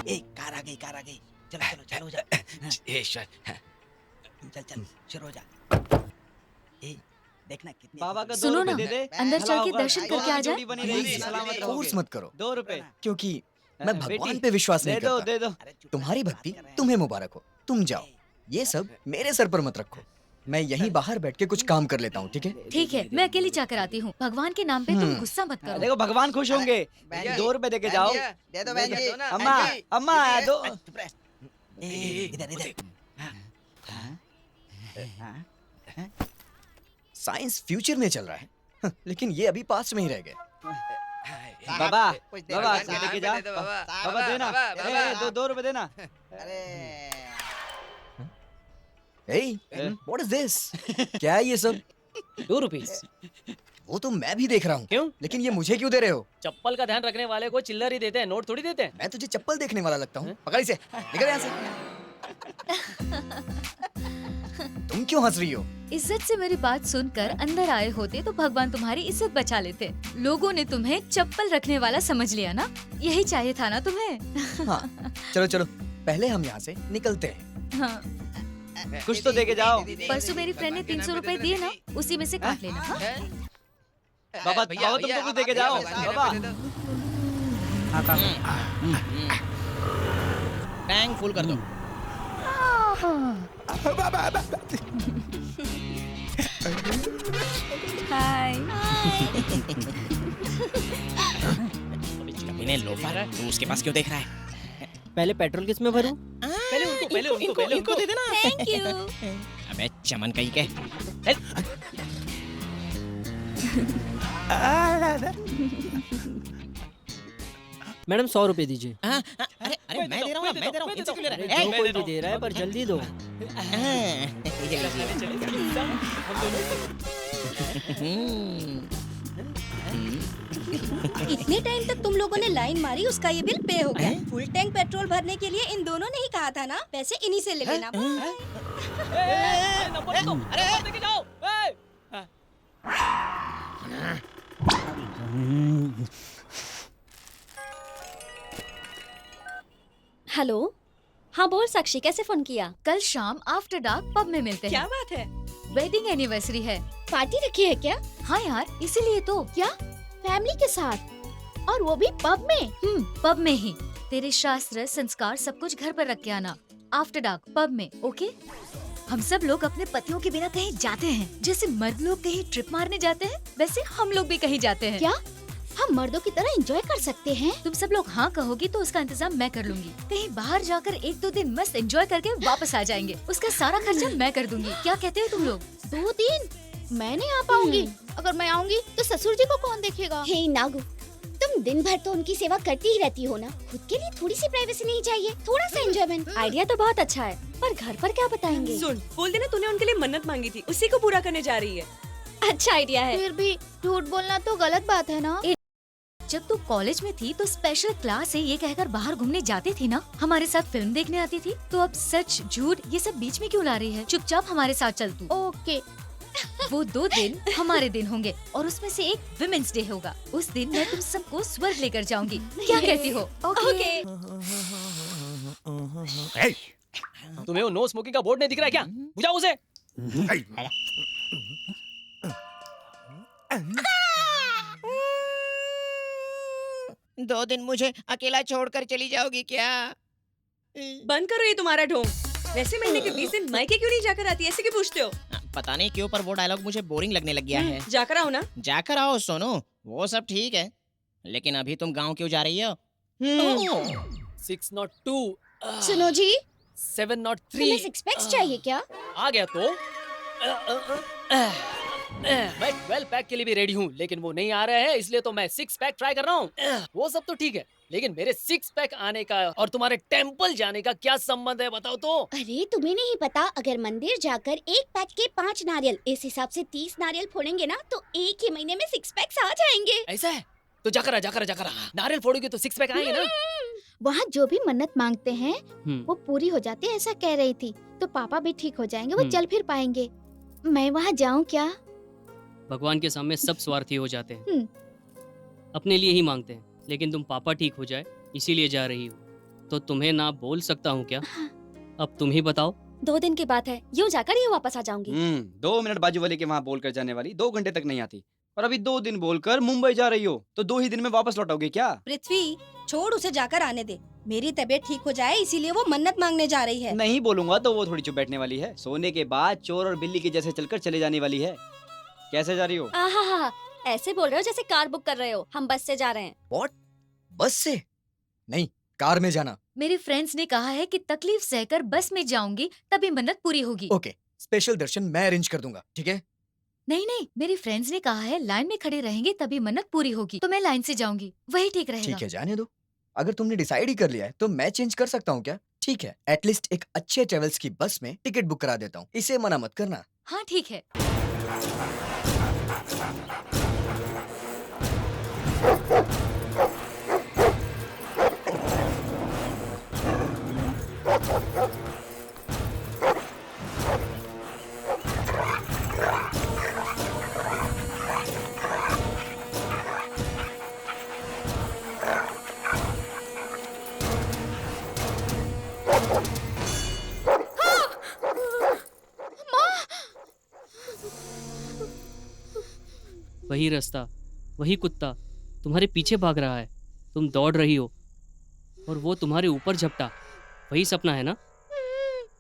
ए car आ गई चलो चलो चलो जा ईश्वर। चल चल शुरू हो जा ए देखना कितने बाबा का सुनो 2 ना, रुपए दे दे। अंदर भला चल के होगा। दर्शन दोनों करके आ की जाए। जोड़ी बनी रहेगी, सलामत रहोगे। फोर्स मत करो 2 रुपए क्योंकि मैं बेटी, भगवान पे विश्वास दे नहीं दो करता। दे दो। अरे चुप तुम्हारी कर, भक्ति बात कर रहे हैं। तुम्हें मुबारक हो, तुम जाओ। ये सब मेरे सर पर मत रखो। मैं यहीं बाहर बैठ के कुछ काम कर लेता हूँ, ठीक है? ठीक है, मैं अकेली जाकर आती हूँ। भगवान के नाम पे तुम गुस्सा मत करो। देखो भगवान खुश होंगे। बहन जी, 2 रुपए दे के जाओ। दे दो बहन जी अम्मा अम्मा दो। चुप रह इधर इधर साइंस फ्यूचर में चल रहा है, लेकिन ये अभी पास्ट में ही रह गए। बाबा कुछ दे बाबा दो, दे के जा। बाबा देना। ए 2 रुपए देना। अरे Hey, what is this? क्या है ये सब? 2 रुपीस। वो तो मैं भी देख रहा हूँ, क्यों? लेकिन ये मुझे क्यों दे रहे हो? चप्पल का ध्यान रखने वाले को चिल्लर ही देते हैं, नोट थोड़ी देते हैं। मैं तुझे चप्पल देखने वाला लगता हूँ। पकड़ इसे, निकल यहाँ से। तुम क्यों हंस रही हो? इज्जत से मेरी बात सुनकर अंदर आए होते तो भगवान तुम्हारी इज्जत बचा लेते। लोगों ने तुम्हें चप्पल रखने वाला समझ लिया ना? यही चाहिए था ना तुम्हें? हाँ, चलो चलो, पहले हम यहाँ से निकलते हैं। हाँ, कुछ तो दे के जाओ। परसों मेरी फ्रेंड ने 300 रुपए दिए ना, उसी में से काट लेना। हाँ? बाबा बाबा तुम तो कुछ दे के जाओ। बाबा टैंक फुल कर दो। हाय। इन्हें लोफर, तू उसके पास क्यों देख रहा है? पहले पेट्रोल किस में भरूं? पहले उनको दे देना। Thank you. अबे चमन कहीं के। मैडम 100 रुपए दीजिए। अरे अरे मैं दे रहा हूँ, मैं दे रहा हूँ। इनसे क्यों ले रहा है? जो कोई भी दे रहा है, पर जल्दी दो। इतने टाइम तक तुम लोगों ने लाइन मारी, उसका ये बिल पे हो गया। फुल टैंक पेट्रोल भरने के लिए इन दोनों ने ही कहा था ना, पैसे इन्हीं से ले लेना। हेलो, हाँ बोल साक्षी, कैसे फोन किया? कल शाम आफ्टर डार्क पब में मिलते हैं। बात है? वेडिंग एनिवर्सरी है। पार्टी रखी है क्या? हाँ यार, इसीलिए तो। क्या फैमिली के साथ, और वो भी पब में? पब में ही। तेरे शास्त्र संस्कार सब कुछ घर पर रख के आना। आफ्टर डार्क पब में, ओके? हम सब लोग अपने पतियों के बिना कहीं जाते हैं, जैसे मर्द लोग कहीं ट्रिप मारने जाते हैं, वैसे हम लोग भी कहीं जाते हैं। क्या हम मर्दों की तरह एंजॉय कर सकते हैं? तुम सब लोग हाँ कहोगी तो उसका इंतजाम मैं कर लूंगी। कहीं बाहर जाकर 1-2 दिन मस्त एंजॉय करके वापस आ जाएंगे। उसका सारा खर्चा मैं कर दूंगी। क्या कहते हो तुम लोग? 2 दिन? मैं नहीं आ पाऊंगी। अगर मैं आऊंगी तो ससुर जी को कौन देखेगा? हे नागू, तुम दिन भर तो उनकी सेवा करती ही रहती हो ना, खुद के लिए थोड़ी सी प्राइवेसी नहीं चाहिए? थोड़ा सा एंजॉयमेंट। आइडिया तो बहुत अच्छा है, पर घर पर क्या बताएंगे? सुन, बोल देना तूने उनके लिए मन्नत मांगी थी, उसी को पूरा करने जा रही है। अच्छा आइडिया है। फिर भी झूठ बोलना तो गलत बात है ना? जब तू कॉलेज में थी तो स्पेशल क्लास से ये कहकर बाहर घूमने जाती थी ना, हमारे साथ फिल्म देखने आती थी। तो अब सच झूठ ये सब बीच में क्यों ला रही है? चुपचाप हमारे साथ चल तू। ओके। वो 2 दिन हमारे दिन होंगे और उसमें से एक विमेंस डे होगा। उस दिन मैं तुम सबको स्वर्ग लेकर जाऊंगी। क्या कहती हो? ओके। तुम्हें वो नो स्मोकिंग का बोर्ड नहीं दिख रहा है क्या? बुझाओ उसे। 2 दिन मुझे अकेला छोड़कर चली जाओगी क्या? बंद करो ये तुम्हारा ढोंग। वैसे महीने के 20 दिन मायके क्यों नहीं जाकर आती, ऐसे क्यों पूछते हो? पता नहीं क्यों, पर वो डायलॉग मुझे बोरिंग लगने लग गया है। जाकर आओ ना। जाकर आओ सोनू, वो सब ठीक है, लेकिन अभी तुम गांव क्यों जा रही हो? 602 सुनो जी, 703 तुम्हें 6 पैक्स चाहिए क्या? आ गया तो मैं 12 पैक के लिए भी रेडी हूँ, लेकिन वो नहीं आ रहे हैं, इसलिए तो मैं 6 पैक ट्राई कर रहा हूँ। वो सब तो ठीक है, लेकिन मेरे 6 पैक आने का और तुम्हारे टेंपल जाने का क्या संबंध है, बताओ तो। अरे तुम्हें नहीं पता, अगर मंदिर जाकर 1 पैक के 5 नारियल, इस हिसाब से 30 नारियल फोड़ेंगे ना, तो एक ही महीने में 6 पैक्स आ जाएंगे। ऐसा है तो जाकर नारियल फोड़ोगे तो 6 पैक आएंगे ना। वहाँ जो भी मन्नत मांगते हैं वो पूरी हो जाती है, ऐसा कह रही थी। तो पापा भी ठीक हो जाएंगे, वो चल फिर पाएंगे। मैं वहाँ जाऊँ क्या? भगवान के सामने सब स्वार्थी हो जाते हैं, अपने लिए ही मांगते हैं, लेकिन तुम पापा ठीक हो जाए इसीलिए जा रही हो। तो तुम्हें ना बोल सकता हूँ क्या? अब तुम ही बताओ। 2 दिन की बात है, यूँ जाकर ही वापस आ जाऊंगी। 2 मिनट बाजू वाले के वहाँ बोलकर जाने वाली 2 घंटे तक नहीं आती, और अभी 2 दिन बोलकर मुंबई जा रही हो, तो 2 ही दिन में वापस लौटोगे क्या? पृथ्वी, छोड़ उसे जाकर आने दे। मेरी तबीयत ठीक हो जाए इसीलिए वो मन्नत मांगने जा रही है। नहीं बोलूंगा तो वो थोड़ी चुप बैठने वाली है, सोने के बाद चोर और बिल्ली के जैसे चलकर चले जाने वाली है। कैसे जा रही हो? आहा, ऐसे बोल रहे हो जैसे कार बुक कर रहे हो। हम बस से जा रहे हैं। व्हाट? बस से? नहीं, कार में जाना। मेरे फ्रेंड्स ने कहा है कि तकलीफ सहकर बस में जाऊंगी तभी मन्नत पूरी होगी। ओके, स्पेशल दर्शन मैं अरेंज कर दूंगा, ठीक है? नहीं नहीं, मेरी फ्रेंड्स ने कहा है लाइन में खड़े रहेंगे तभी मन्नत पूरी होगी, तो मैं लाइन से जाऊंगी, वही ठीक रहेगा। ठीक है, जाने दो। अगर तुमने डिसाइड ही कर लिया है तो मैं चेंज कर सकता हूँ क्या? ठीक है, एटलीस्ट एक अच्छे ट्रेवल्स की बस में टिकट बुक करा देता हूँ, इसे मना मत करना। हाँ ठीक है। वही रास्ता, वही कुत्ता तुम्हारे पीछे भाग रहा है। तुम दौड़ रही हो और वो तुम्हारे ऊपर झपटा। वही सपना है ना?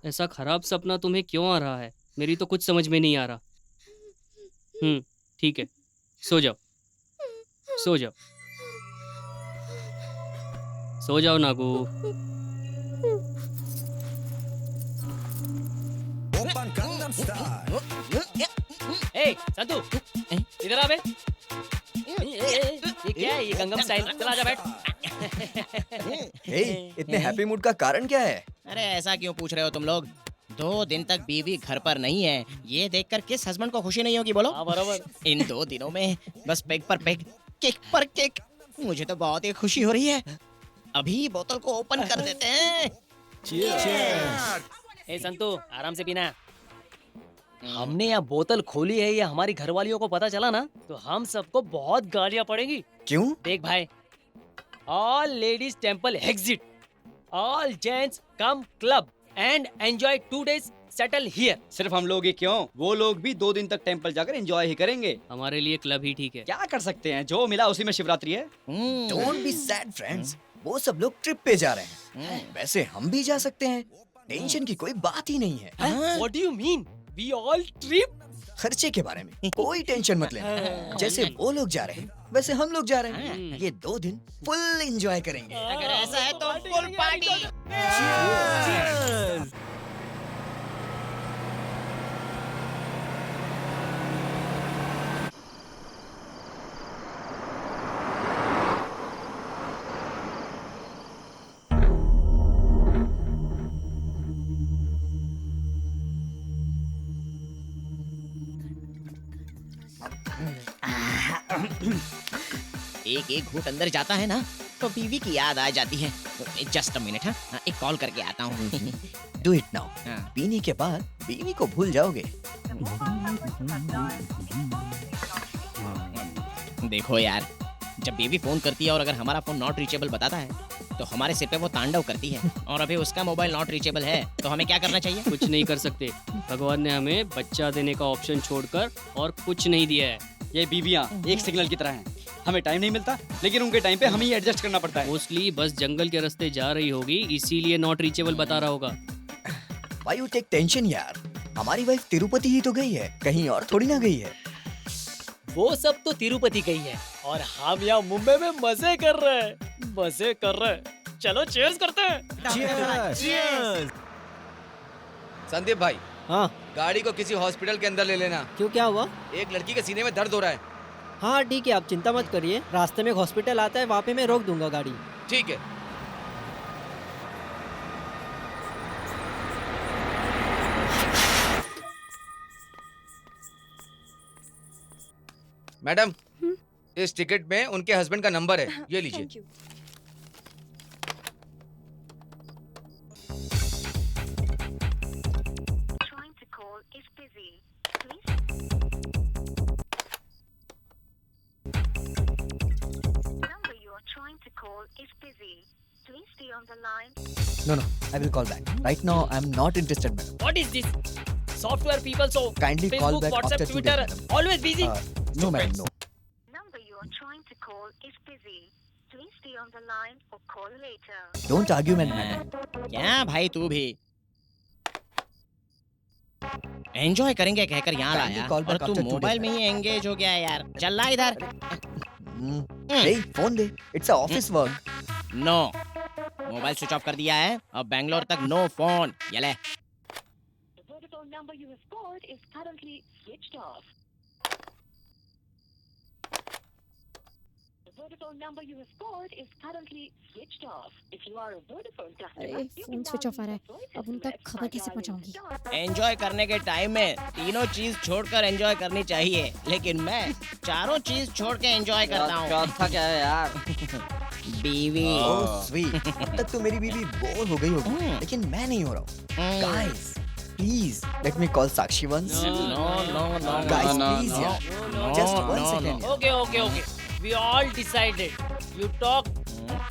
ऐसा खराब सपना तुम्हें क्यों आ रहा है? मेरी तो कुछ समझ में नहीं आ रहा। ठीक है, सो जाओ, सो जाओ, सो जाओ नागू। ए संतू, इधर आ बे। ये क्या है? ये गंगम स्टाइल। चला जा बैठ। हे, इतने हैप्पी मूड का कारण क्या है? अरे ऐसा क्यों पूछ रहे हो तुम लोग? 2 दिन तक बीवी घर पर नहीं है, ये देखकर किस हस्बैंड को खुशी नहीं होगी बोलो? हाँ बराबर। इन 2 दिनों में बस पेग पर पेग, केक पर केक। मुझे तो बहुत ही खुशी हो रही है। अभी बोतल को ओपन कर देते हैं। ए संतू, आराम से पीना। हमने यहाँ बोतल खोली है, ये हमारी घरवालियों को पता चला ना तो हम सबको बहुत गालियाँ पड़ेंगी। क्यों? देख भाई, all ladies temple exit, all gents come club and enjoy 2 days settle here. सिर्फ हम लोग ही क्यों, वो लोग भी 2 दिन तक टेंपल जाकर एंजॉय ही करेंगे। हमारे लिए क्लब ही ठीक है। क्या कर सकते हैं, जो मिला उसी में शिवरात्रि है। डोंट बी सैड फ्रेंड्स, वो सब लोग ट्रिप पे जा रहे हैं, वैसे हम भी जा सकते हैं। टेंशन की कोई बात ही नहीं है। What do you mean? We all trip? खर्चे के बारे में कोई टेंशन मत लेना। जैसे वो लोग जा रहे हैं वैसे हम लोग जा रहे हैं। ये 2 दिन फुल एंजॉय करेंगे। अगर ऐसा है तो फुल पार्टी। एक एक घूंट अंदर जाता है ना तो बीवी की याद आ जाती है। जस्ट अ मिनट, हाँ एक कॉल करके आता हूँ। Do it now. हाँ। पीने के बाद बीवी को भूल जाओगे। देखो यार, जब बीवी फोन करती है और अगर हमारा फोन नॉट रीचेबल बताता है तो हमारे सिर पे वो तांडव करती है, और अभी उसका मोबाइल नॉट रीचेबल है तो हमें क्या करना चाहिए? कुछ नहीं कर सकते। भगवान ने हमें बच्चा देने का ऑप्शन छोड़कर और कुछ नहीं दिया है। ये बीवियाँ एक सिग्नल की तरह हैं। हमें टाइम नहीं मिलता, लेकिन उनके टाइम पे हमें ही एडजस्ट करना पड़ता है। मोस्टली बस जंगल के रास्ते जा रही होगी, इसीलिए नॉट रीचेबल बता रहा होगा। Why you take tension यार? हमारी वाइफ तिरुपति ही तो गई है, कहीं और थोड़ी ना गई है। वो सब तो तिरुपति गई है और हम यहाँ मुंबई में मजे कर रहे हैं, मजे कर रहे हैं। चलो चीयर्स करते हैं। संदीप भाई, हाँ गाड़ी को किसी हॉस्पिटल के अंदर ले लेना। क्यों, क्या हुआ? एक लड़की के सीने में दर्द हो रहा है। हाँ ठीक है, आप चिंता मत करिए, रास्ते में एक हॉस्पिटल आता है, वहाँ पे मैं रोक दूंगा गाड़ी। ठीक है। मैडम, इस टिकट में उनके हस्बैंड का नंबर है, ये लीजिए। Thank you. No, I will call back. Right now, I'm not interested, madam. What is this? Software people, so Kindly call Facebook, back WhatsApp, after 2 Twitter, days, madam. always busy. No, madam, no. Don't argue, madam. क्या भाई तू भी enjoy करेंगे कहकर यहाँ Kindly लाया call और back तू after 2 मोबाइल days, में ही एंगेज हो गया है यार। चल ला इधर। Hey, phone दे. It's a office work. No mobile switch off कर दिया है। अब बैंगलोर तक नो फोन। ये ले। अरे फोन स्विच ऑफ आ रहा है, अब उन तक खबर कैसे पहुंचाऊंगी? एंजॉय करने के टाइम में तीनों चीज छोड़कर एंजॉय करनी चाहिए, लेकिन मैं चारों चीज छोड़ के एंजॉय करता हूँ। चौथा क्या है यार? बीवी। Oh, sweet. अब तक तो मेरी बीवी बोर हो गई होगी, लेकिन मैं नहीं हो रहा हूँ. Guys, please let me call Sakshi once. No. Guys, no, please, no, yeah. no, Just no, 1 no, second. Okay. We all decided. You talk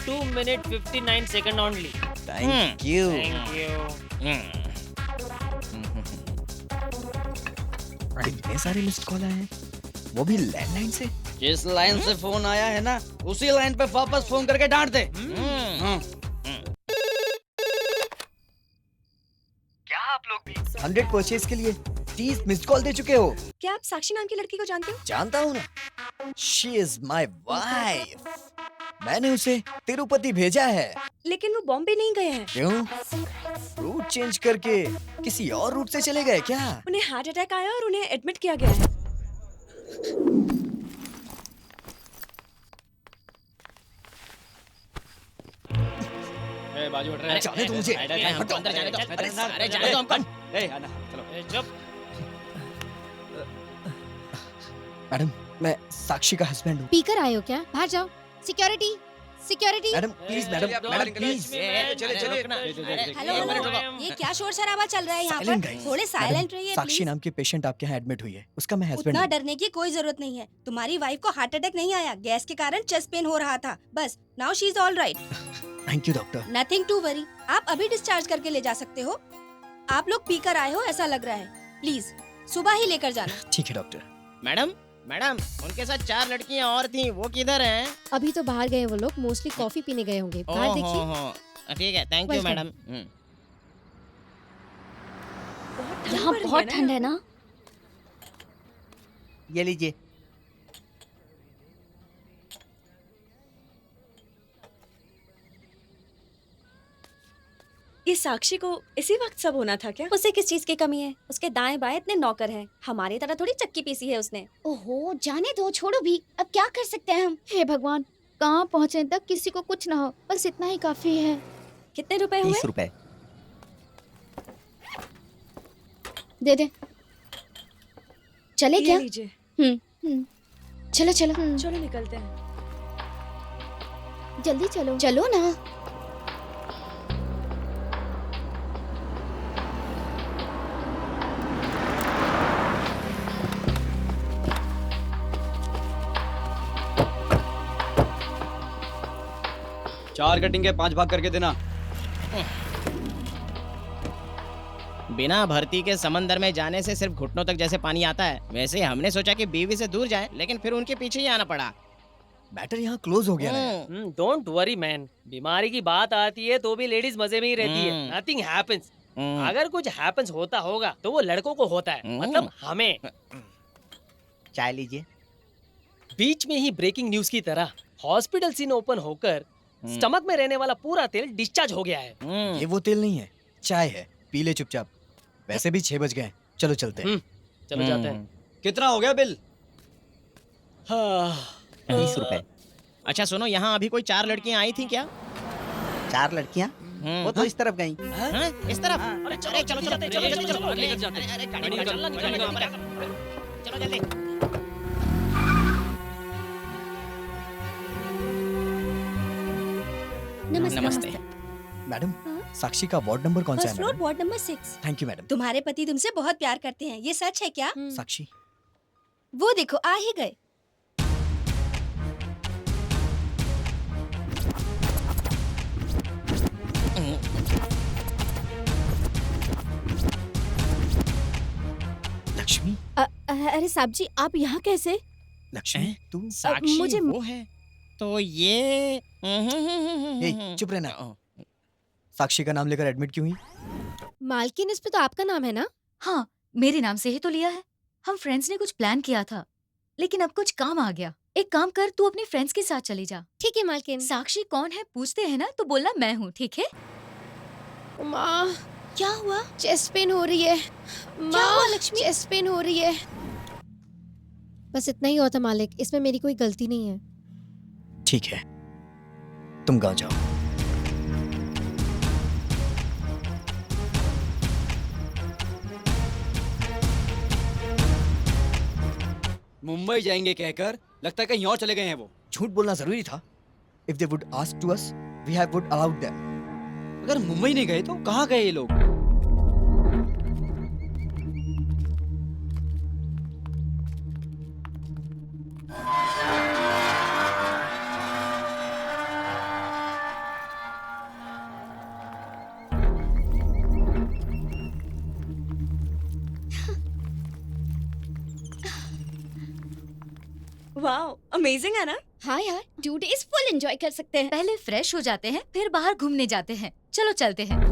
2 minutes 59 seconds only. Thank you. Thank you. इतने सारे missed call आए हैं, वो भी landline से. जिस line से phone आया है ना, उसी लाइन पे वापस फोन करके डांट दे. क्या आप लोग भी 100 परचेज के लिए 30 मिस्ड कॉल दे चुके हो? क्या आप साक्षी नाम की लड़की को जानते हो? जानता हूँ ना. She is my wife. मैंने उसे तिरुपति भेजा है. लेकिन वो बॉम्बे नहीं गए हैं। क्यों? रूट चेंज करके किसी और रूट से चले गए क्या? उन्हें हार्ट अटैक आया और उन्हें एडमिट किया गया है। बाजू हट रहा है। जाने दो मुझे. हमको अंदर जाने दो। अरे जाने दो हमको। आना, चलो. जब मैडम, मैं साक्षी का हस्बैंड हूँ. पीकर आए हो क्या? बाहर जाओ. Security, security. Madam please, madam please. Hello, ये क्या शोर शराबा चल रहा है यहाँ Silent पर? guys. थोड़े साइलेंट रहिए साक्षी प्लीज. नाम की पेशेंट आपके यहाँ एडमिट हुई है. उसका मैं हस्बैंड उतना हूँ. डरने की कोई जरूरत नहीं है. तुम्हारी वाइफ को हार्ट अटैक नहीं आया, गैस के कारण चेस्ट पेन हो रहा था. बस now she is all right. Thank you doctor. Nothing to worry. आप अभी डिस्चार्ज करके ले जा सकते हो. आप लोग पीकर आए हो ऐसा लग रहा है. प्लीज सुबह ही लेकर जाना. ठीक है डॉक्टर. मैडम उनके साथ 4 लड़कियां और थी, वो किधर हैं? अभी तो बाहर गए वो लोग, मोस्टली कॉफी पीने गए होंगे. बाहर देखिए. ठीक है, थैंक यू Welcome. मैडम. यहाँ बहुत ठंड है ना. ये लीजिए. ये साक्षी को इसी वक्त सब होना था क्या? उसे किस चीज की कमी है? उसके दाएं बाएं इतने नौकर हैं, हमारी तरह थोड़ी चक्की पीसी है उसने. ओहो, जाने दो, छोड़ो भी. अब क्या कर सकते हैं हम? हे भगवान, कहाँ पहुँचे तक किसी को कुछ ना हो, बस इतना ही काफी है. कितने रुपए हुए? 30 रुपए. दे दे. चले ये क्या? लीजिए. चलो. चलो निकलते हैं. जल्दी चलो. चलो ना. चार कटिंग के 5 भाग करके देना. बिना भर्ती के समंदर में जाने से सिर्फ घुटनों तक जैसे पानी आता है, वैसे हमने सोचा कि बीवी से दूर जाए, लेकिन फिर उनके पीछे ही आना पड़ा. मैटर यहाँ क्लोज हो गया ना. Don't worry man. बीमारी की बात आती है तो भी लेडीज मजे में ही रहती है. Nothing happens. अगर कुछ हैपेंस होता होगा तो वो लड़कों को होता है, मतलब हमें. चाय लीजिए. बीच में ही ब्रेकिंग न्यूज की तरह हॉस्पिटल सीन ओपन होकर स्टमक में रहने वाला पूरा तेल डिस्चार्ज हो गया है. ये वो तेल नहीं है, चाय है. पी ले चुपचाप. वैसे भी 6 बज गए. चलो चलते हैं. चलो जाते हैं. कितना हो गया बिल? 20 रुपए. अच्छा सुनो, यहाँ अभी कोई 4 लड़कियाँ आई थी क्या? 4 लड़कियाँ? वो तो इस तरफ गई. इस तरफ? अरे चलो चलो लेकर जाते हैं. अरे गाड़ी निकाल, चलो जल्दी. नमस्ते. मैडम, साक्षी का वार्ड नंबर कौन सा है? First floor, ward number 6. Thank you madam. तुम्हारे पति तुमसे बहुत प्यार करते हैं, ये सच है क्या? साक्षी, वो देखो आ ही गए. अरे साहब जी आप यहाँ कैसे? लक्ष्मी तू साक्षी मुझे- वो है तो ये ए, चुप रहना। साक्षी का नाम लेकर एडमिट क्यों हुई? मालकिन इस पे तो आपका नाम है ना? हाँ, मेरे नाम से ही तो लिया है। हम फ्रेंड्स ने कुछ प्लान किया था, लेकिन अब कुछ काम आ गया। एक काम कर, तू अपने फ्रेंड्स के साथ चली जा। ठीक है मालकिन। साक्षी कौन है पूछते हैं ना तो बोलना मैं हूँ, ठीक है? माँ क्या हुआ? चेस्ट पेन हो रही है। क्या हुआ लक्ष्मी? चेस्ट पेन हो रही है। बस इतना ही हुआ था मालिक, इसमें मेरी कोई गलती नहीं है। ठीक है, तुम गाँव जाओ। मुंबई जाएंगे कहकर लगता है कहीं और चले गए हैं वो। झूठ बोलना जरूरी था। If they would ask to us, we have would allowed them. अगर मुंबई नहीं गए तो कहाँ गए ये लोग? वाओ, अमेजिंग है ना? हाँ यार 2 days फुल एंजॉय कर सकते हैं। पहले फ्रेश हो जाते हैं, फिर बाहर घूमने जाते हैं। चलो चलते हैं।